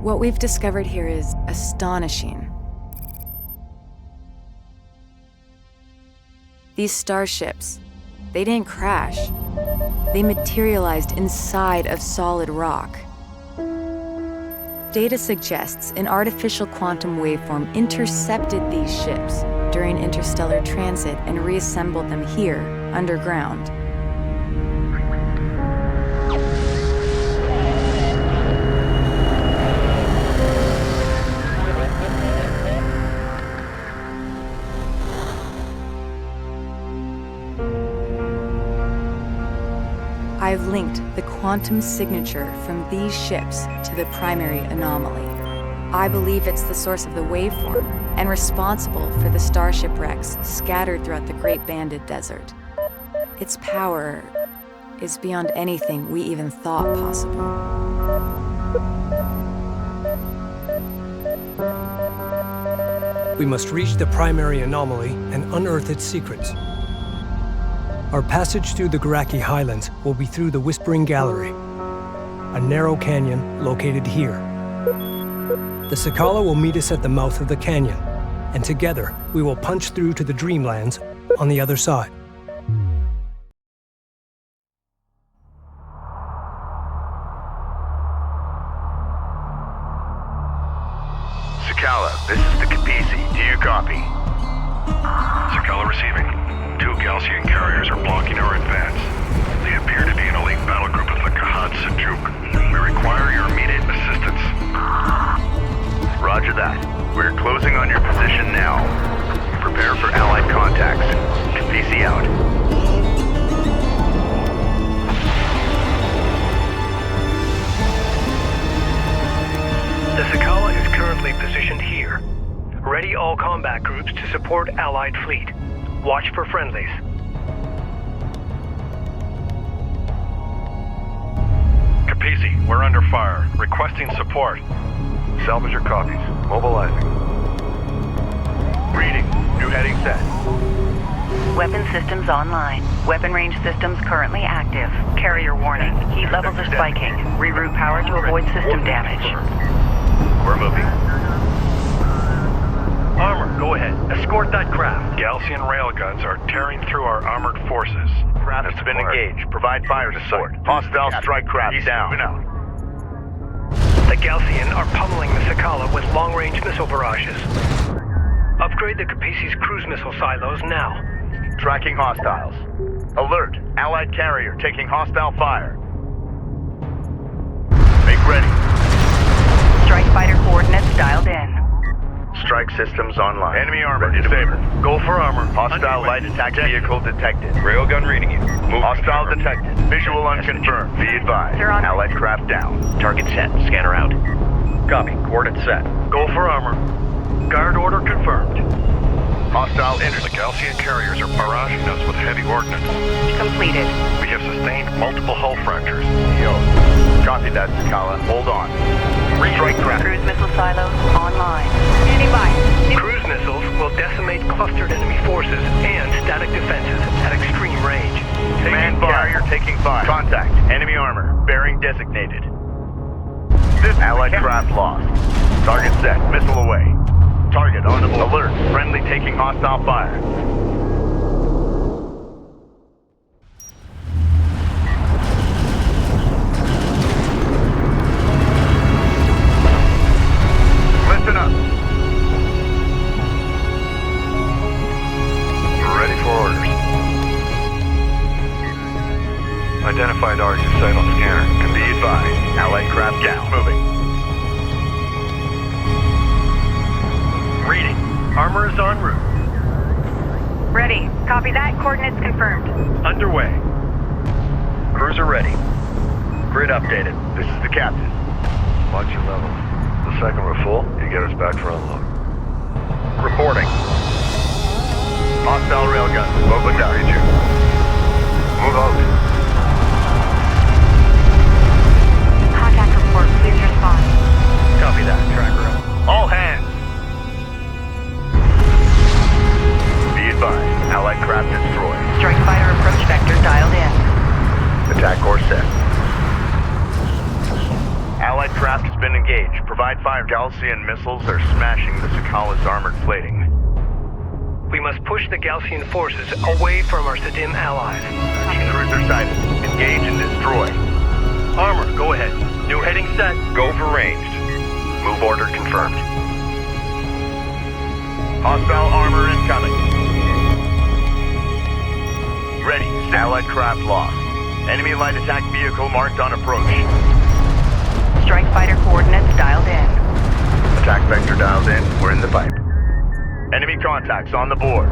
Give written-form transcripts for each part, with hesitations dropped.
What we've discovered here is astonishing. These starships, they didn't crash. They materialized inside of solid rock. Data suggests an artificial quantum waveform intercepted these ships during interstellar transit and reassembled them here, underground. I've linked the quantum signature from these ships to the primary anomaly. I believe it's the source of the waveform and responsible for the starship wrecks scattered throughout the Great Banded Desert. Its power is beyond anything we even thought possible. We must reach the primary anomaly and unearth its secrets. Our passage through the Kharak Highlands will be through the Whispering Gallery, a narrow canyon located here. The Sakala will meet us at the mouth of the canyon, and together we will punch through to the Dreamlands on the other side. Sakala, this is the Kapisi. Do you copy? Sakala receiving. 2 Galcian carriers are blocking our advance. They appear to be an elite battle group of the Kahad Sajuk. We require your immediate assistance. Roger that. We're closing on your position now. Prepare for Allied contacts. Kapisi out. The Sakala is currently positioned here. Ready all combat groups to support Allied fleet. Watch for friendlies. Kapisi, we're under fire. Requesting support. Salvage your copies. Mobilizing. Reading. New heading set. Weapon systems online. Weapon range systems currently active. Carrier warning. Heat levels are spiking. Reroute power to avoid system damage. We're moving. Armor, go ahead. Escort that craft. Galcian railguns are tearing through our armored forces. Craft has been engaged. Provide fire support. Hostile strike craft down. The Galcian are pummeling the Sakala with long-range missile barrages. Upgrade the Kapisi's cruise missile silos now. Tracking hostiles. Alert. Allied carrier taking hostile fire. Make ready. Strike fighter coordinates dialed in. Strike systems online. Enemy armor disabled. Go for armor. Hostile light attack vehicle detected. Railgun reading you. Hostile detected. Visual unconfirmed. Be advised. They're on. Allied craft down. Target set. Scanner out. Copy. Coordinate set. Go for armor. Guard order confirmed. Hostile The enters. Galcian carriers are barraging us with heavy ordnance. Completed. We have sustained multiple hull fractures. Yo. Copy that, Sakala. Hold on. Strike craft. Cruise missile silos online. Standing by. Cruise missiles will decimate clustered enemy forces and static defenses at extreme range. Command carrier taking fire. Contact. Enemy armor. Bearing designated. Allied craft lost. Target set. Missile away. Target on alert. Friendly taking hostile fire. Listen up. We're ready for orders. Identified target sight on scanner. Can be advised. Allied craft down. Moving. Reading. Armor is en route. Ready. Copy that. Coordinates confirmed. Underway. Cruiser ready. Grid updated. This is the captain. Watch your levels. The second we're full, you get us back for unload. Reporting. Hostile railgun. Open down. Read you. Move out. Contact report. Please respond. Copy that. Tracker up. All hands. Be advised. Allied craft destroyed. Strike fighter approach vector dialed in. Attack course set. Allied craft has been engaged. Provide fire. Galcian missiles are smashing the Sakala's armored plating. We must push the Galcian forces away from our Sadim allies. Cruiser sighted. Engage and destroy. Armor, go ahead. New heading set. Go for ranged. Move order confirmed. Hostile armor incoming. Ready. Allied craft lost. Enemy light attack vehicle marked on approach. Strike fighter coordinates dialed in. Attack vector dialed in. We're in the pipe. Enemy contacts on the board.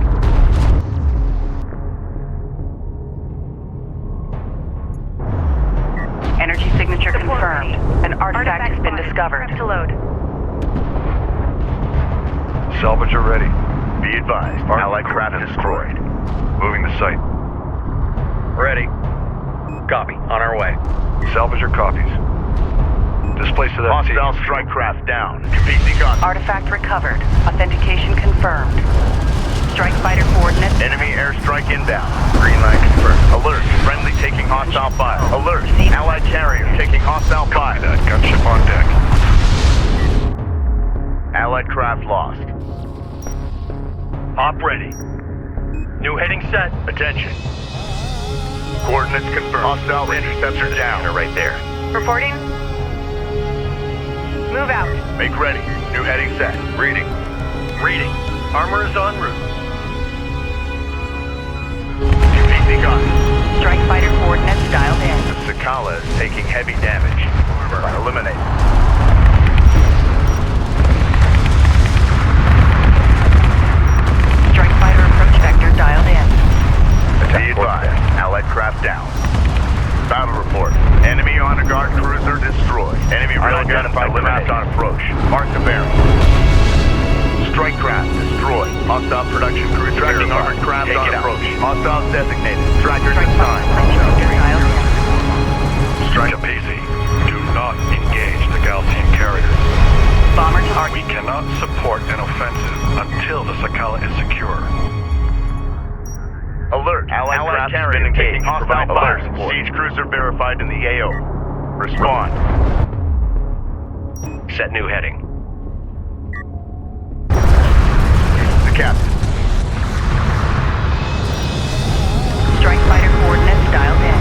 Energy signature confirmed. An artifact has been discovered. To load. Salvager ready. Be advised. Allied craft destroyed. Moving the site. Ready. Copy. On our way. Salvager copies. Displace to that Hostile strike craft down. PC contact. Artifact recovered. Authentication confirmed. Strike fighter coordinates. Enemy airstrike inbound. Green light confirmed. Alert. Friendly taking hostile fire. Alert. Allied carrier taking hostile fire. That gunship on deck. Allied craft lost. Op ready. New heading set. Attention. Coordinates confirmed. Hostile interceptor down. They're right there. Reporting. Move out. Make ready. New heading set. Reading. Reading. Armor is en route. PC gun. Strike fighter coordinates dialed in. The Sakala is taking heavy damage. Armor eliminated. Strike fighter approach vector dialed in. Be advised. Allied craft down. Battle report. Enemy on a guard cruiser destroyed. Enemy unidentified craft on approach. Mark the bearing. Strike craft destroyed. Hostile production cruiser tracking armored craft on approach. Hostiles designated. Trackers assigned. Dialed in. Strike Capizzi. Do not engage the Galcian carriers. Bomber We target. cannot support an offensive until the Sakala is secure. Alert. Allied craft has been engaged. Hostile fire. Siege cruiser verified in the AO. Respond. Set new heading. The captain. Strike fighter coordinates dialed in.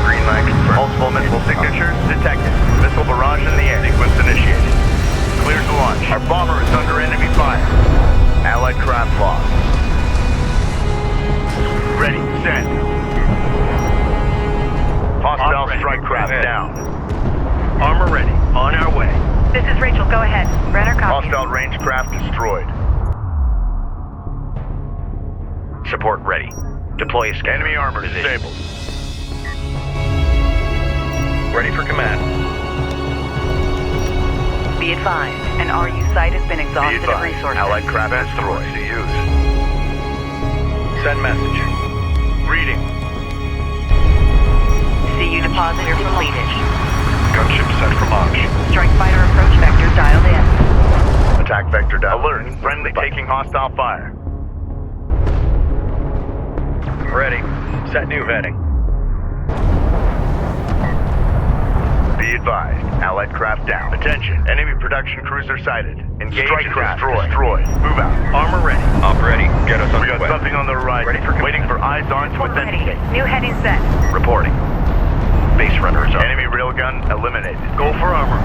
Green light confirmed. Multiple missile signatures detected. Missile barrage in the air. Sequence initiated. Clears the launch. Our bomber is under enemy fire. Allied craft lost. Ready. Send. Hostile strike craft down. Armor ready. On our way. This is Rachel. Go ahead. Runner copy. Hostile range craft destroyed. Support ready. Deploy escape. Enemy armor disabled. Ready for command. Be advised, an RU site has been Be exhausted of advised. resources. Allied craft destroyed. To use. Send message. Reading. CU depositor completed. Gunship set for launch. Strike fighter approach vector dialed in. Attack vector down. Alert. Friendly taking hostile fire. Ready. Set new heading. Be advised. Allied craft down. Attention. Enemy production cruiser sighted. Engage strike craft destroyed. Move out. Armor ready. Op ready. Get us We got something on the horizon. Ready for Waiting for eyes on to authenticate. New heading set. Reporting. Base runner is up. Enemy railgun eliminated. Go for armor.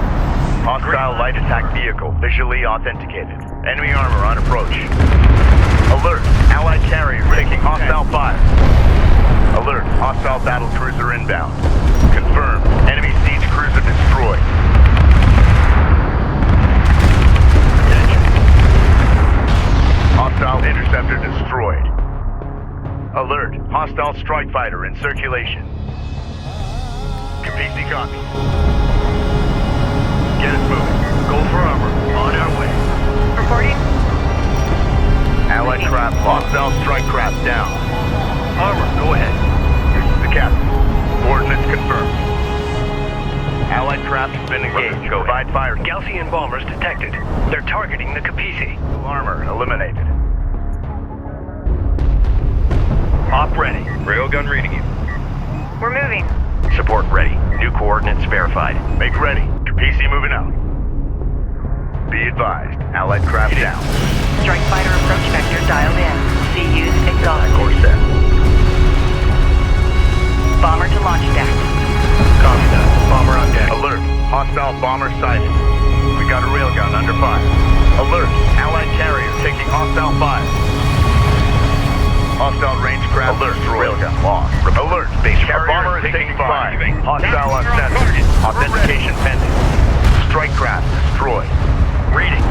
Hostile light attack vehicle visually authenticated. Enemy armor on approach. Alert. Allied carrier taking hostile fire. Alert. Hostile battle cruiser inbound. Confirmed. Enemy siege cruiser destroyed. Attention. Hostile interceptor destroyed. Alert. Hostile strike fighter in circulation. PC copy. Get us moving. Go for armor. On our way. Reporting. Allied craft lost. Hostile strike craft down. Armor, go ahead. This is the captain. Coordinates confirmed. Allied craft has been engaged. Provide fire. Galcian bombers detected. They're targeting the Capizzi. Armor eliminated. Op ready. Railgun reading you. We're moving. Support ready. New coordinates verified. Make ready. PC moving out. Be advised, Allied craft down. Strike fighter approach vector dialed in. CU's exhausted. Course set. Bomber to launch deck. Copy that. Bomber on deck. Alert, hostile bomber sighted. We got a railgun under fire. Alert, Allied carrier taking hostile fire. Hostile range craft. Alert, railgun lost. Alert, base carrier is taking fire. Hostile on center. Authentication pending. Strike craft destroyed. Reading.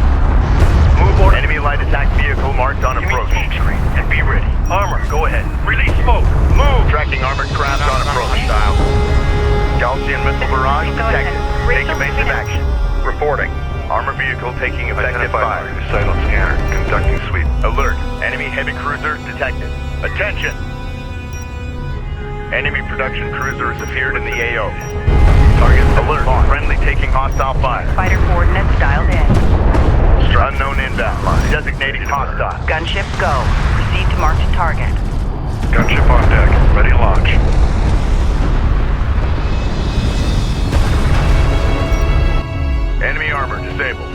Move order. Enemy light attack vehicle marked on approach. And be ready. Armor, go ahead. Release smoke. Move. Tracking armored craft on approach. Hostile. Gaussian missile barrage detected. Take evasive action. Reporting. Armor vehicle taking effective fire. Silent scanner. Conducting sweep. Alert. Enemy heavy cruiser detected. Attention. Enemy production cruiser has appeared in the AO. Target alert. Friendly taking hostile fire. Fighter coordinates dialed in. Unknown inbound. Designating hostile. Gunship go. Proceed to marked target. Gunship on deck. Ready to launch. Enemy armor disabled.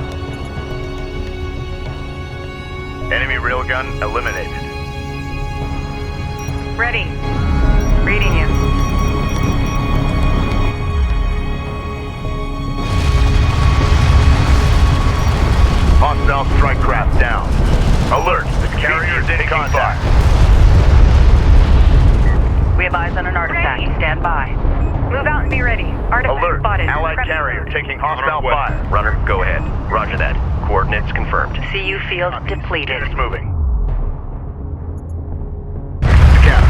Enemy railgun eliminated. Ready. Reading you. Hostile strike craft down. Alert, the carrier is in contact. We have eyes on an artifact. Stand by. Move out and be ready. Artifact Alert, spotted. Allied Prep carrier mode. taking hostile fire. Runner, go ahead. Roger that. Coordinates confirmed. CU field depleted. Units moving. Scout.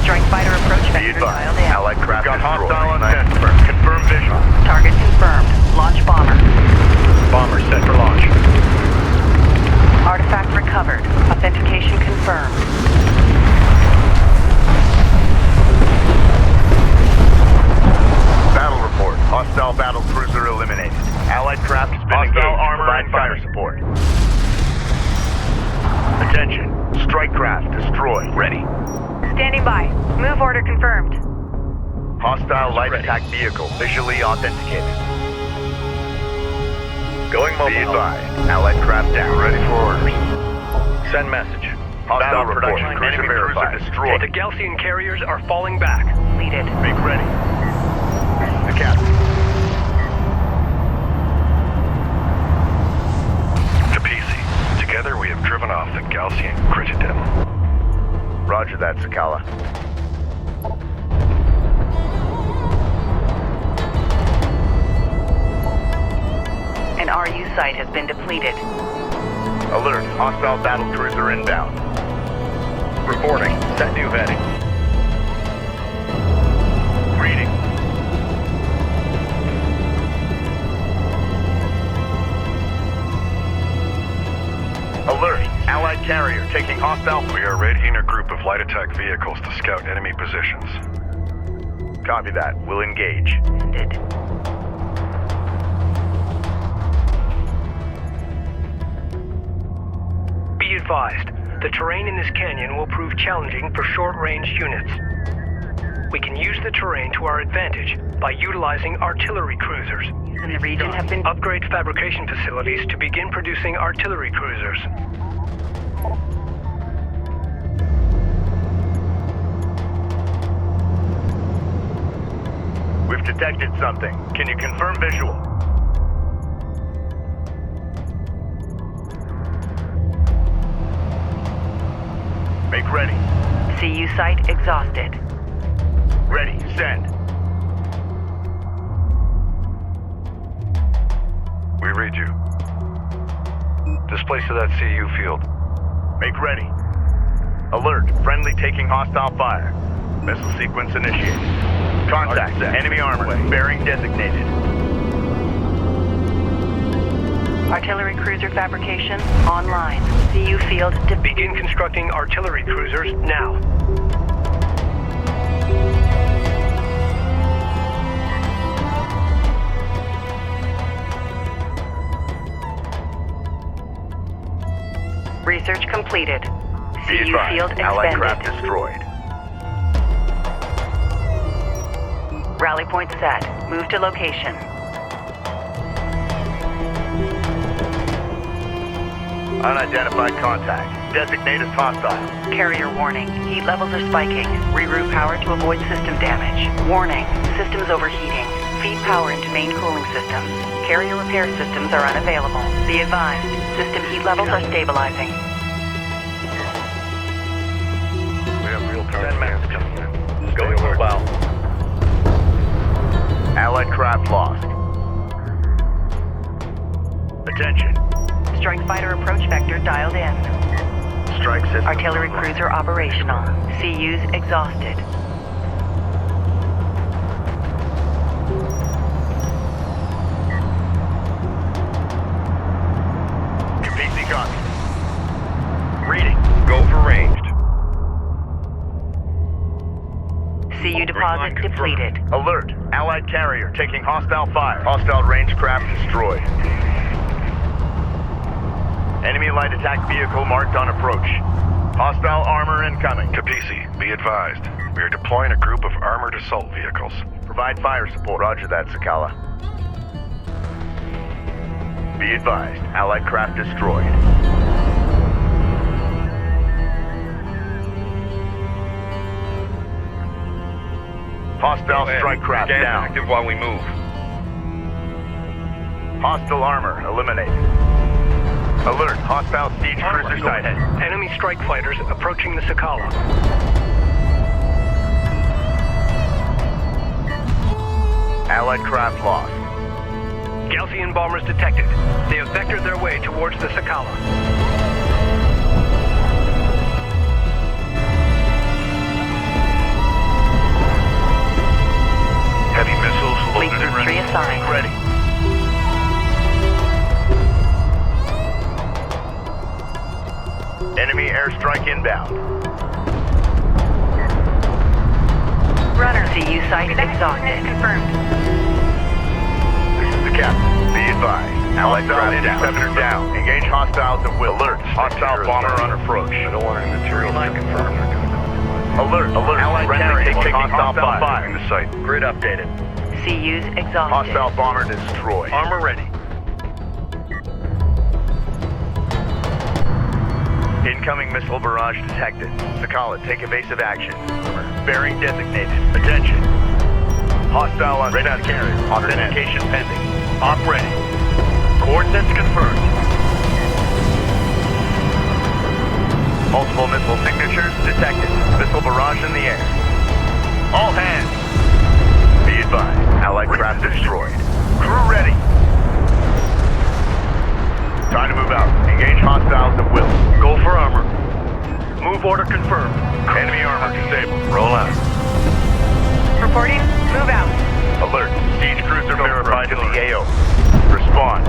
Strike fighter approach Be vector dialed advised, in. Allied craft got hostile on center. Confirm visual. Target confirmed. Launch bomber. Bomber set for launch. Artifact recovered. Authentication confirmed. Battle report. Hostile battle cruiser eliminated. Allied craft has been engaged. Armor and fire support. Attention. Strike craft destroyed. Ready. Standing by. Move order confirmed. Hostile light attack vehicle visually authenticated. Going mobile. Be advised. Allied craft down. Ready for orders. Send message. Hostile production cruiser verified. Destroyed. The Gaussian carriers are falling back. Completed. Make ready. The captain. To PC. Together we have driven off the Gaussian Critidim. Roger that, Sakala. An RU site has been depleted. Alert. Hostile battle cruiser inbound. Reporting. Set new heading. Reading. Alert. Allied carrier taking hostile. We are readying a group of light attack vehicles to scout enemy positions. Copy that. We'll engage. Ended. Be advised, the terrain in this canyon will prove challenging for short-range units. We can use the terrain to our advantage by utilizing artillery cruisers. In the region have been Upgrade fabrication facilities to begin producing artillery cruisers. We've detected something. Can you confirm visual? Make ready. CU site exhausted. Ready. Send. We read you. Displace to that CU field. Make ready. Alert. Friendly taking hostile fire. Missile sequence initiated. Contact. Enemy armor. Bearing designated. Artillery cruiser fabrication online. CU field Begin constructing artillery cruisers now. Research completed. Be CU field advised. Allied expended. craft destroyed. Rally point set. Move to location. Unidentified contact. Designate as hostile. Carrier warning. Heat levels are spiking. Reroute power to avoid system damage. Warning. Systems overheating. Feed power into main cooling systems. Carrier repair systems are unavailable. Be advised. System heat levels are stabilizing. We have real power. Send message coming in. Going mobile. Allied craft lost. Attention. Strike fighter approach vector dialed in. Strike system. Artillery cruiser operational. CUs exhausted. PC copy. Reading. Go for ranged. CU deposit depleted. Alert. Allied carrier taking hostile fire. Hostile range craft destroyed. Enemy light attack vehicle marked on approach. Hostile armor incoming. Capisi, be advised. We are deploying a group of armored assault vehicles. Provide fire support. Roger that, Sakala. Be advised. Allied craft destroyed. Hostile strike craft down. Active while we move. Hostile armor eliminated. Alert. Hostile siege cruiser sighted. Enemy strike fighters approaching the Sakala. Allied craft lost. Gaussian bombers detected. They have vectored their way towards the Sakala. Heavy missiles Fleet loaded and Group 3 ready. assigned. Ready. Enemy airstrike inbound. Runner CU site exhausted. Confirmed. This is the captain. Be advised. Allied craft interceptor down. Engage hostiles at will. Alert. Hostile bomber on approach. I don't want any material confirmed. Alert. Alert. Allied carrier taking hostile fire. In the site. Grid updated. CUs exhausted. Hostile bomber destroyed. Armor ready. Incoming missile barrage detected. Sakala, take evasive action. Bearing designated. Attention. Hostile on radar carrier. Authentication pending. Op ready. Coordinates confirmed. Multiple missile signatures detected. Missile barrage in the air. All hands. Be advised. Allied craft destroyed. Crew ready. Time to move out. Engage hostiles at will. Go for armor. Move order confirmed. Enemy armor disabled. Roll out. Reporting. Move out. Alert. Siege cruiser verified in the AO. Respond.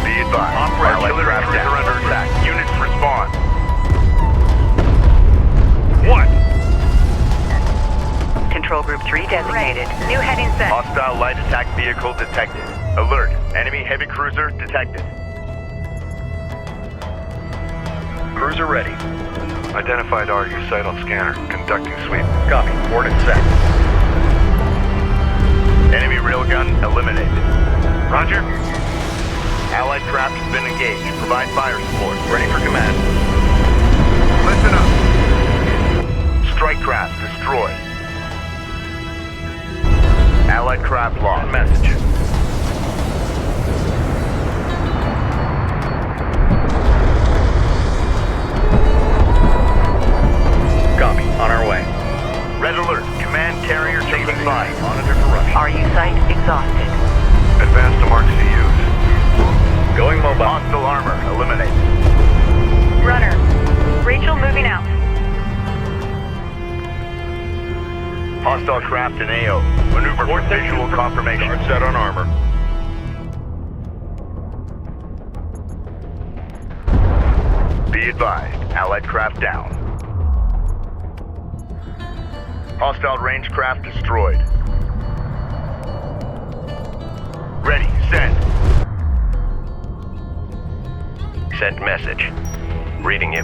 Be advised. Artillery cruiser under attack. Units respond. What? Control Group 3 designated. New heading set. Hostile light attack vehicle detected. Alert. Enemy heavy cruiser detected. Cruiser ready. Identified RU site on scanner. Conducting sweep. Copy. Coordinate set. Enemy railgun eliminated. Roger. Allied craft has been engaged. Provide fire support. Ready for command. Listen up. Strike craft destroyed. Allied craft lost. Message. Copy. On our way. Red alert. Command carrier taking fire. Monitor for rush. RU site exhausted. Advance to mark CUs. Going mobile. Hostile armor eliminated. Runner. Rachel moving out. Hostile craft in AO. Maneuver for visual confirmation. Guard set on armor. Be advised. Allied craft down. Hostile range craft destroyed. Ready. Send. Sent message. Reading you.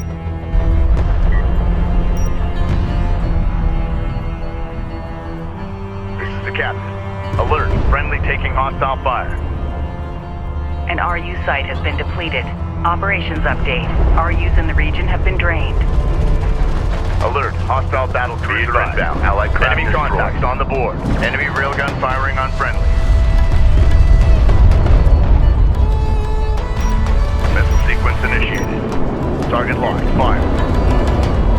is the captain. Alert, friendly taking hostile fire. An RU site has been depleted. Operations update. RUs in the region have been drained. Alert, hostile battle cruiser inbound. Allied craft enemy contacts on the board. Enemy railgun firing on friendly. Missile sequence initiated. Target locked. Fire.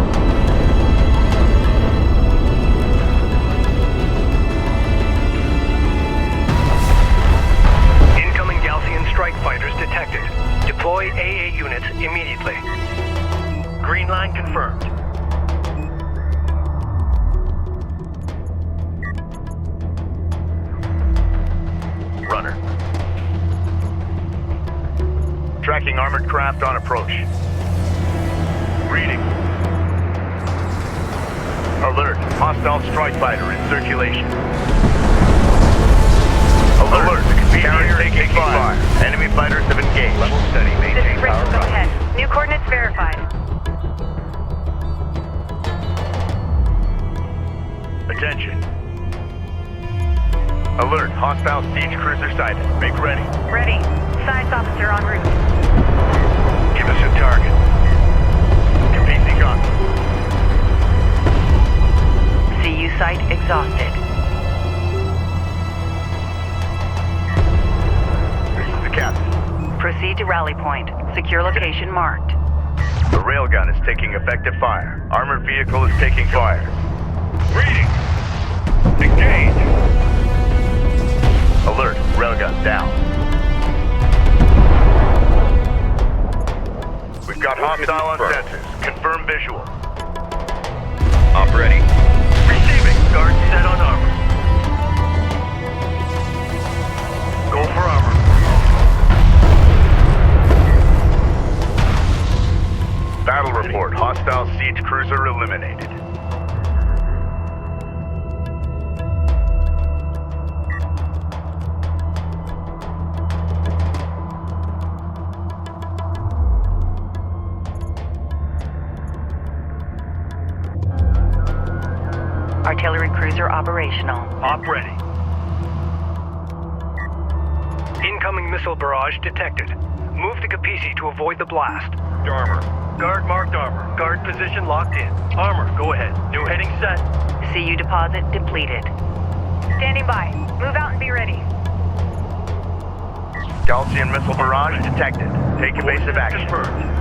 Incoming Galcian strike fighters detected. Deploy AA units immediately. Green line confirmed. Runner. Tracking armored craft on approach. Reading. Alert, hostile strike fighter in circulation. Alert, carrier taking fire. Enemy fighters have engaged. Level steady, This maintain is power Rachel, go up. ahead. New coordinates verified. Attention. Alert, hostile siege cruiser sighted. Make ready. Ready. Science officer en route. Give us a target. PC gun. CU site exhausted. This is the captain. Proceed to rally point. Secure location marked. The railgun is taking effective fire. Armored vehicle is taking fire. Reading. Engage. Alert, railgun down. We've got hostile on sensors. Confirm visual. Op ready. Receiving. Guard set on armor. Go for armor. Battle report. Hostile siege cruiser eliminated. Artillery cruiser operational. Op ready. Incoming missile barrage detected. Move to Capisi to avoid the blast. Armor. Guard marked armor. Guard position locked in. Armor, go ahead. New heading set. CU deposit depleted. Standing by. Move out and be ready. Galcian missile barrage detected. Take evasive action. Confirmed.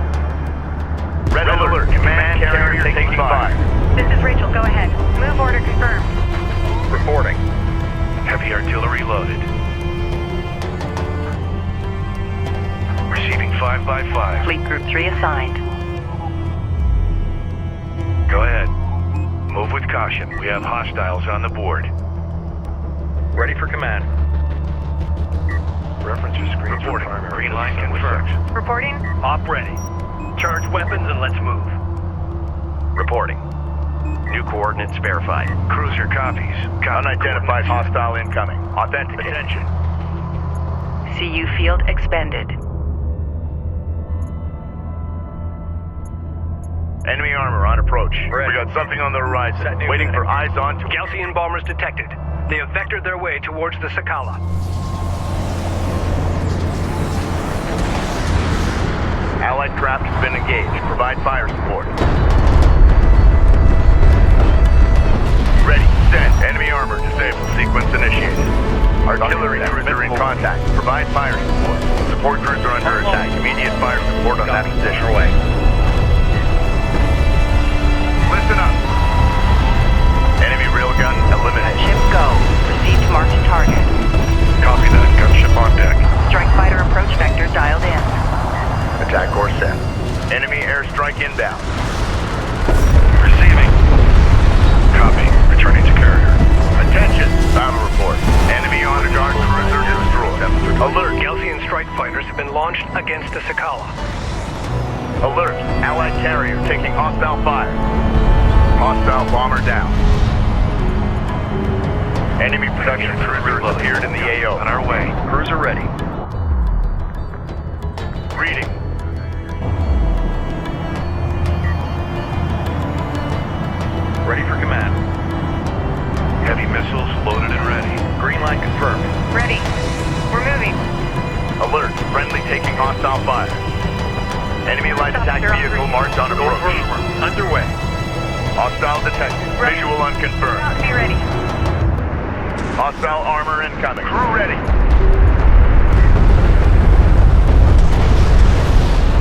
Red alert. Command carrier taking fire. This is Rachel, go ahead. Move order confirmed. Reporting. Heavy artillery loaded. Receiving 5x5. Fleet Group 3 assigned. Go ahead. Move with caution. We have hostiles on the board. Ready for command. References screen. Reporting. Green line confirmed. Reporting. Op ready. Charge weapons and let's move. Reporting. New coordinates verified. Cruiser copies. Unidentified hostile incoming. Authenticate. Attention. CU field expended. Enemy armor on approach. We got something on the horizon. Waiting for eyes on to Galcian bombers detected. They have vectored their way towards the Sakala. Allied craft has been engaged. Provide fire support. Ready. Send. Enemy armor disabled. Sequence initiated. Artillery cruiser in contact. Provide fire support. Support cruiser under attack. Immediate fire support on that position. Away. Listen up. Enemy railgun eliminated. Ship go. Proceed to mark target. Copy that. Gunship on deck. Strike fighter approach vector dialed in. Attack course set. Enemy airstrike inbound. Receiving. Copy. Returning to carrier. Attention. Battle report. Enemy on guard cruiser destroyed. Alert. Galcian strike fighters have been launched against the Sakala. Alert. Allied carrier taking hostile fire. Hostile bomber down. Enemy production cruiser appeared in the AO. On our way. Cruiser ready. Reading. Ready for command. Heavy missiles loaded and ready. Enemy light attack vehicle marked on approach. Underway. Hostile detected. Visual unconfirmed. Be ready. Hostile armor incoming. Crew ready.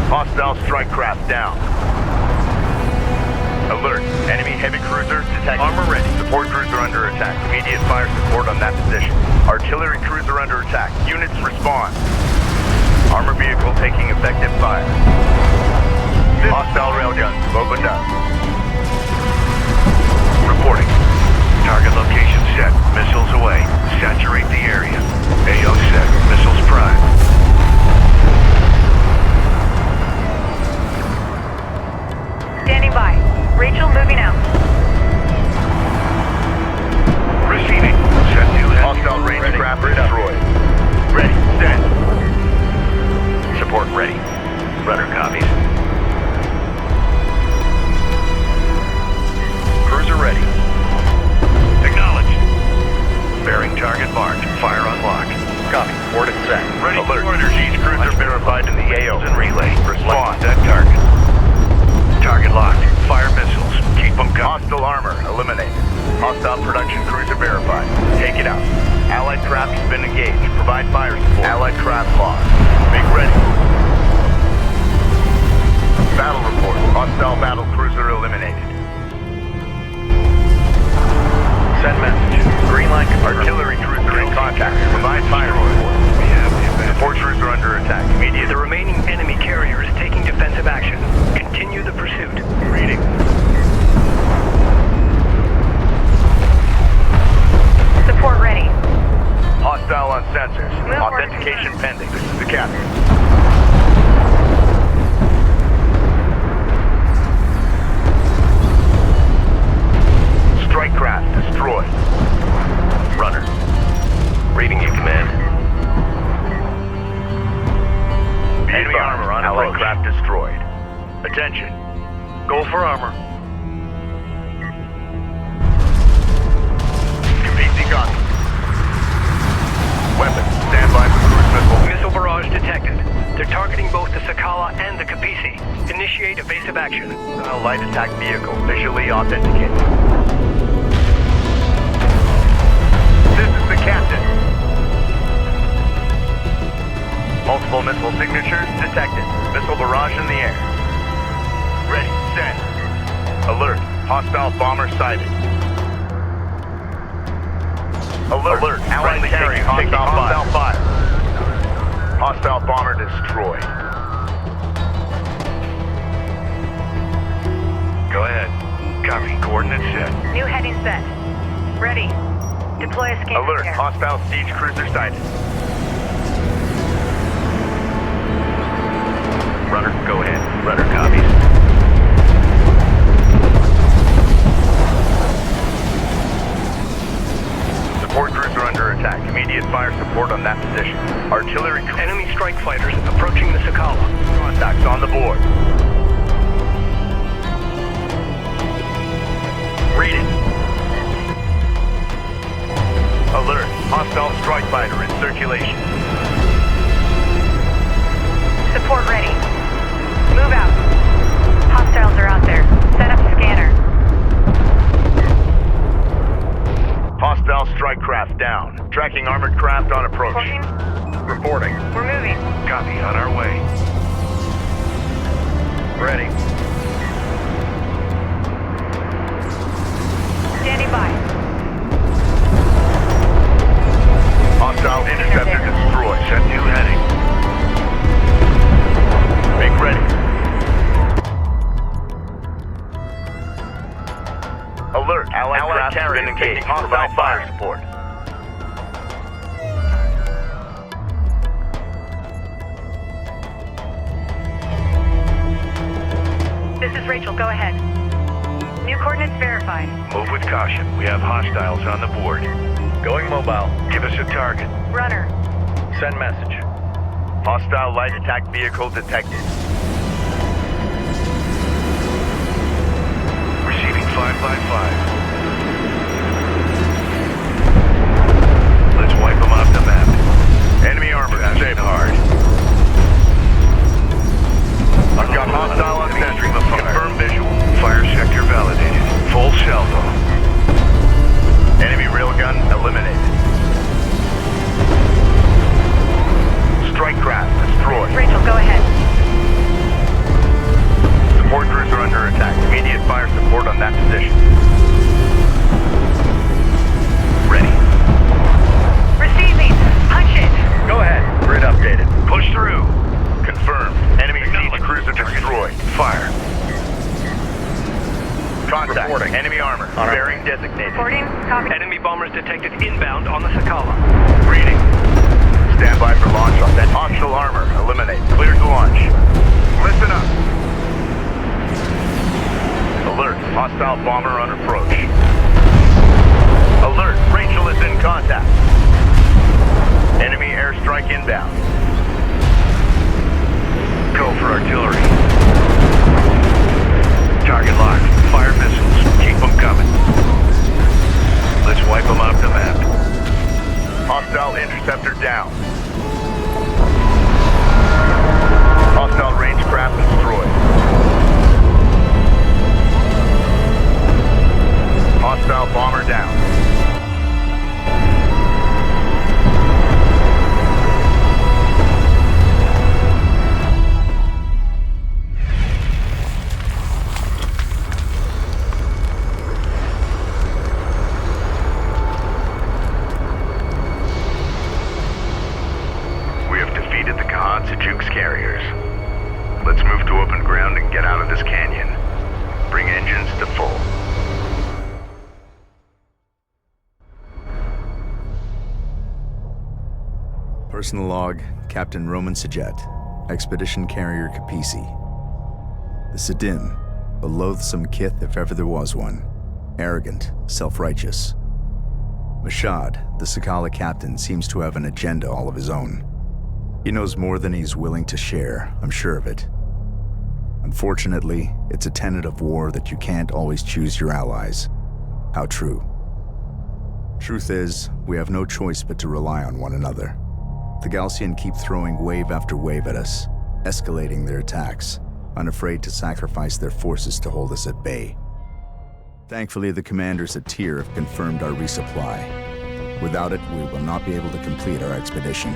Hostile strike craft down. Alert. Enemy heavy cruiser detected. Armor ready. Support cruiser under attack. Immediate fire support on that position. Artillery cruiser under attack. Units respond. Armor vehicle taking effective fire. Hostile railguns opened up. Reporting. Target location set. Missiles away. Saturate the area. AO set. Missiles prime. Standing by. Rachel moving out. Receiving. Set new head. Hostile range craft destroyed. Ready. Set. Support ready. Rudder copies. Cruiser ready. Acknowledged. Bearing target marked. Fire unlocked. Copy. Ordered set. Ready. Alert. Orders. Each cruiser verified in the AO. And relay. Respond. That target. Target locked. Fire missiles. Keep them coming. Hostile armor eliminated. Hostile production cruiser verified. Take it out. Allied craft has been engaged. Provide fire support. Allied craft lost. Make ready. Battle report. Hostile battle cruiser eliminated. Send message. Green light. Artillery cruiser in contact. Provide fire support. We have the advantage. Support cruiser under attack. Immediate. The remaining enemy carrier is taking defensive action. Continue the pursuit. Reading. Support ready. Hostile on sensors. Move Authentication forward. pending. This is the captain. Strike craft destroyed. Runner. Reading you, command. Enemy armor on allied craft destroyed. Attention. Go for armor. Capacity copy. Weapons. Stand by for cruise missile. Missile barrage detected. They're targeting both the Sakala and the Kapisi. Initiate evasive action. Light attack vehicle visually authenticated. This is the captain. Multiple missile signatures detected. Missile barrage in the air. Ready, set. Alert. Hostile bomber sighted. Alert. Friendly carrier taking hostile fire. Hostile bomber destroyed. Go ahead. Copy. Coordinates set. New heading set. Ready. Deploy a scanner. Alert. pair. Hostile siege cruiser sighted. Runner, go ahead. Rudder copies. Support cruiser under attack. Immediate fire support on that position. Artillery Enemy strike fighters approaching the Sakala. contacts on the board. Read it. Alert. Hostile strike fighter in circulation. Support ready. Move out. Hostiles are out there. Set up scanner. Hostile strike craft down. Tracking armored craft on approach. Reporting. Reporting. We're moving. Copy. On our way. Ready. Standing by. Hostile interceptor destroyed. Set new heading. Make ready. Alert. Allied craft has been engaged. Hostile fire support. This is Rachel. Go ahead. New coordinates verified. Move with caution. We have hostiles on the board. Going mobile. Give us a target. Runner. Send message. Hostile light attack vehicle detected. Receiving 5x5. Let's wipe them off the map. Enemy armor Fast saved and hard. I've got fire. Contact. Reporting. Enemy armor. Bearing designated. Reporting. Copy. Enemy bombers detected inbound on the Sakala. Reading. Stand by for launch. Hostile armor. Eliminate. Cleared to launch. Listen up. Alert. Hostile bomber on approach. Alert. Rachel is in contact. Enemy airstrike inbound. Go for artillery. Target locked. Fire missiles. Keep them coming. Let's wipe them off the map. Hostile interceptor down. Hostile range craft destroyed. Hostile bomber down. We have defeated the Kharak carriers. Let's move to open ground and get out of this canyon. Bring engines to full. Personal log, Captain Roman Sajet, Expedition Carrier Capisi. The Sidin, a loathsome kith if ever there was one. Arrogant, self-righteous. Mashad, the Sakala captain, seems to have an agenda all of his own. He knows more than he's willing to share, I'm sure of it. Unfortunately, it's a tenet of war that you can't always choose your allies. How true. Truth is, we have no choice but to rely on one another. The Galcian keep throwing wave after wave at us, escalating their attacks, unafraid to sacrifice their forces to hold us at bay. Thankfully, the commanders at Tyr have confirmed our resupply. Without it, we will not be able to complete our expedition.